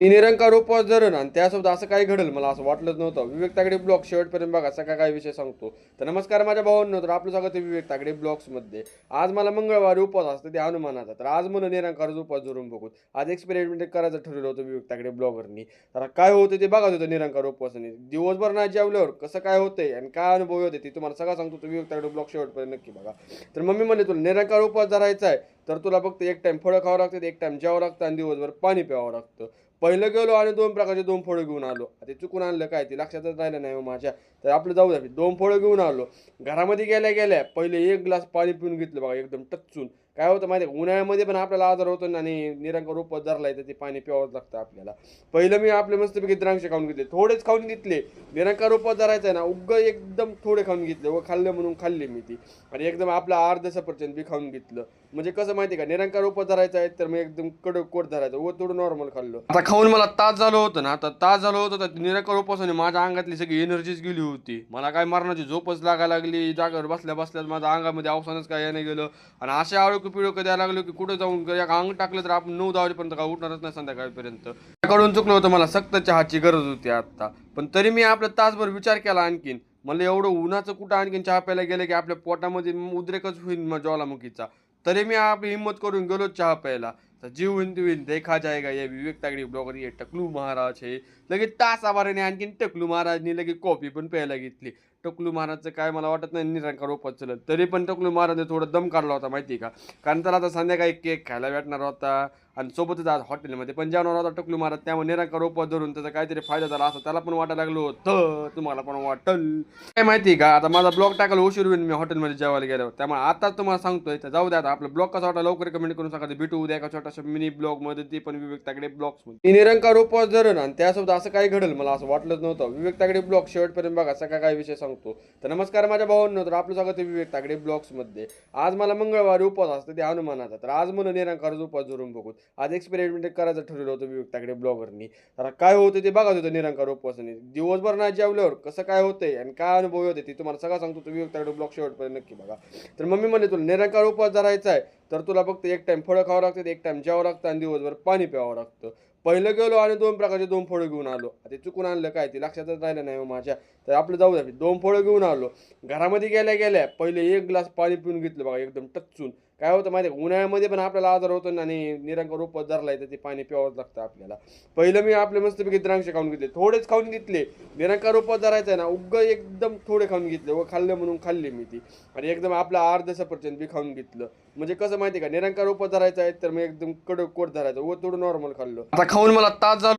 मी निरंकार उपवास धरण आणि त्यासोबत असं काही घडेल मला असं वाटलंच नव्हतं. विवेक तागडे ब्लॉग शेवटपर्यंत बघा, सगळा काय विषय सांगतो. तर नमस्कार माझ्या भावांनो, तर आपलं स्वागत आहे विवेक तागडे ब्लॉग्समध्ये. आज मला मंगळवारी उपवास असतो ते हनुमानाचा, तर आज मला निरंकारचा उपवास धरून बघू. आज एक्सपेरिमेंट करायचं ठरवलं होतं विवेक तागडे ब्लॉगरनी. तर काय होतं ते बघा होतं निरंकार उपवासाने. दिवसभर नाही जेवल्यावर कसं काय होतंय आणि काय अनुभव होते ते तुम्हाला सगळं सांगतो. तर विवेक तागडे ब्लॉग शेवटपर्यंत नक्की बघा. तर मम्मी म्हणले तुला निरंकार उपवास धरायचा आहे तर तुला फक्त एक टाइम फळं खावं लागतं, एक टाइम जेवावं लागतं आणि दिवसभर पाणी प्यावं लागतं. पहिलं गेलो आणि 2 प्रकारचे 2 फळं घेऊन आलो. ते चुकून आणलं काय ते लक्षातच राहिलं नाही हो माझ्या. तर आपलं जाऊ द्या. 2 फळं घेऊन आलो. घरामध्ये गेल्या गेल्या पहिले 1 ग्लास पाणी पिऊन घेतलं बघा एकदम टच्चून. काय होतं माहिती आहे का, उन्हाळ्यामध्ये पण आपल्याला आजार होतो ना आणि निरंकार उपवास धरलाय तर ते पाणी प्यावंच लागतं आपल्याला. पहिलं मी आपले मस्तपैकी द्राक्षे खाऊन घेतले. थोडेच खाऊन घेतले. निरंकार उपवास धरायचा आहे ना, एकदम थोडे खाऊन घेतले व खाल्लं म्हणून खाल्ली मी ती. आणि एकदम आपलं अर्ध सफरचंद बी खाऊन घेतलं. म्हणजे कसं माहिती आहे का, निरंकार उपवास धरायचा आहे तर मी एकदम कडक कोट धरायचं व थोडं नॉर्मल खाल्लं. आता खाऊन मला तास झालं होतं ना, आता तास झालं होतं तर निरंकार उपवासाने माझ्या अंगातली सगळी एनर्जीच गेली होती. मला काय मरणाची झोपच लागायला लागली. जागेवर बसल्या बसल्याच माझ्या अंगामध्ये अवसानच काय येणं गेलं. आणि अशा आळोखी पिळोखी द्यायला लागलो की कुठं जाऊन एक अंग टाकलं तर आपण 9-10 वाजेपर्यंत काय उठणारच नाही संध्याकाळपर्यंत. कडून चुकलं होतं, मला सक्त चहाची गरज होती आता. पण तरी मी आपला तासभर विचार केला आणखीन. म्हणलं एवढं उन्हाचं कुठं आणखीन चहा प्यायला गेलं की आपल्या पोटामध्ये उद्रेकच होईल ज्वालामुखीचा. तरी मी आपली हिंमत करून गेलो चहा प्यायला. तर जी होईन ती होईन, देखा जाएगा. ये विवेक तागडी ब्लॉगर ये टकलू महाराज हे. लगेच तासाभराने आणखीन टकलू महाराजनी लगेच कॉफी पण प्यायला घेतली. टकलू महाराजचं काय मला वाटत नाही निरंकार उपवास चलत. तरी पण टकलू महाराजने थोडा दम काढला होता माहिती आहे का. कारण त्याला आता संध्याकाळी केक खायला भेटणार होता आणि सोबतच आज हॉटेलमध्ये पण जेवणार होता टकलू महाराज. त्यामुळे निरंकार उपवास धरून त्याचा काहीतरी फायदा झाला असं त्याला पण वाटायला लागलं होतं. तुम्हाला पण वाटल काय माहिती आहे का. आता माझा ब्लॉग टाकायला उशीर होईल मी हॉटेलमध्ये जेवायला गेल्यावर. त्यामुळे आताच तुम्हाला सांगतोय तर जाऊ द्या. आता आपला ब्लॉग कसा वाटला लवकर कमेंट करून सांगा. भेटू उद्या एका छोट्याशा मिनी ब्लॉगमध्ये, ते पण विवेक तागडे ब्लॉग्समध्ये. मी निरंकार उपवास धरण आणि त्यासोबत असं काही घडेल मला असं वाटलंच नव्हतं. विवेक तागडे ब्लॉग शेवटपर्यंत बघा, सगळा काय विषय सांगतो. तर नमस्कार माझ्या भावांनो, तर आपलं स्वागत आहे विवेक तागडे ब्लॉग्समध्ये. आज मला मंगळवारी उपवास असतो ते हनुमानाचा, तर आज मला निरंकारचा उपवास धरून बघू. आज एक्सपेरिमेंट करायचं ठरवलं होतं विवेक तागडे ब्लॉगरनी. तर काय होतं ते बघा होतं निरंकार उपवासाने. दिवसभर नाही जेवल्यावर कसं काय होतंय आणि काय अनुभव होते ते तुम्हाला सगळं सांगतो. तर विवेक तागडे ब्लॉग शेवटपर्यंत नक्की बघा. तर मम्मी म्हणले तुला निरंकार उपवास धरायचा आहे तर तुला फक्त एक टाइम फळं खावं लागतं, एक टाइम जेवावं लागतं आणि दिवसभर पाणी प्यावं लागतं. पहिलं गेलो आणि 2 प्रकारचे 2 फळं घेऊन आलो. ते चुकून आणलं काय ते लक्षातच राहिलं नाही हो माझ्या. तर आपलं जाऊ द्या. 2 फळं घेऊन आलो. घरामध्ये गेल्या गेल्या पहिले 1 ग्लास पाणी पिऊन घेतलं बघा एकदम टच्चून. काय होतं माहिती आहे का, उन्हाळ्यामध्ये पण आपल्याला आजार होतो ना आणि निरंकार उपवास धरलाय तर ते पाणी प्यावंच लागतं आपल्याला. पहिलं मी आपले मस्तपैकी द्राक्षे खाऊन घेतले. थोडेच खाऊन घेतले. निरंकार उपवास धरायचा आहे ना, एकदम थोडे खाऊन घेतले व खाल्लं म्हणून खाल्ली मी ती. आणि एकदम आपलं अर्ध सफरचंद बी खाऊन घेतलं. म्हणजे कसं माहिती आहे का, निरंकार उपवास धरायचा आहे तर मी एकदम कडक कोट धरायचं व थोडं नॉर्मल खाल्लं. आता खाऊन मला तास झालं